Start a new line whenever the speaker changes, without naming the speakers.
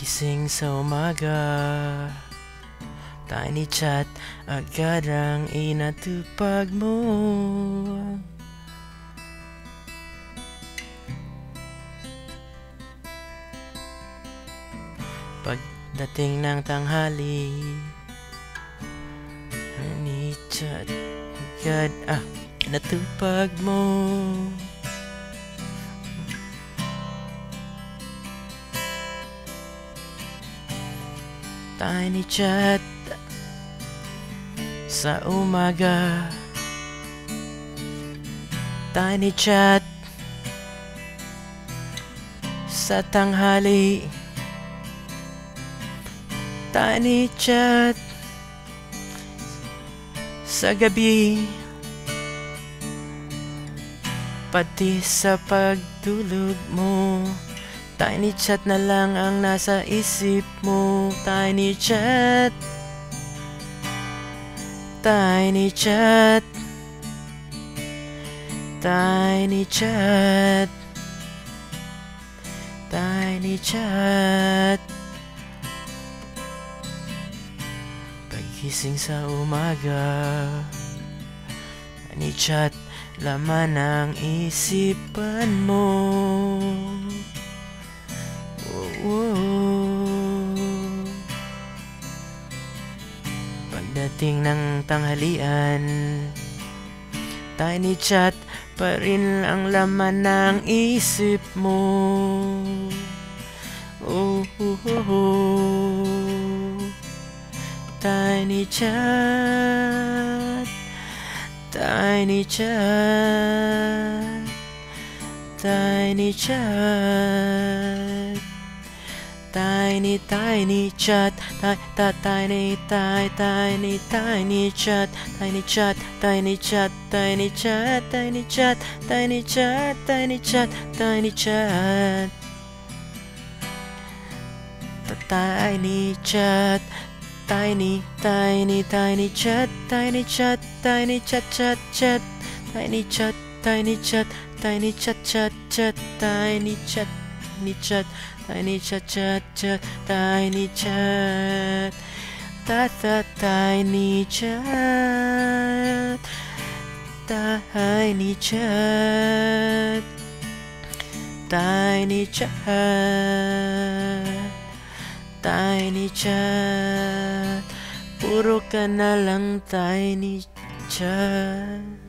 Gising sa umaga, tiny chat agad ang inatupag mo. Pagdating ng tanghali, tiny chat agad natupag mo. Tiny chat sa umaga, tiny chat sa tanghali, tiny chat sa gabi, pati sa pagtulog mo. Tiny chat na lang ang nasa isip mo. Tiny chat, tiny chat, tiny chat, tiny chat. Pagising sa umaga, tiny chat, laman ng isipan mo. Pagdating ng tanghalian, tiny chat pa rin ang laman ng isip mo. Tiny chat, tiny chat, tiny chat, tiny chat, tiny chat, tiny chat, tiny chat, tiny chat, tiny chat, tiny chat, tiny chat, tiny chat, tiny chat, tiny chat, tiny chat, tiny chat, tiny chat, chat, tiny chat, tiny chat, tiny chat, chat, tiny chat, tiny chat, tiny chat, chat, tiny chat, tiny chat, tiny chat, tiny chat, tiny chat, puro ka na lang tiny chat.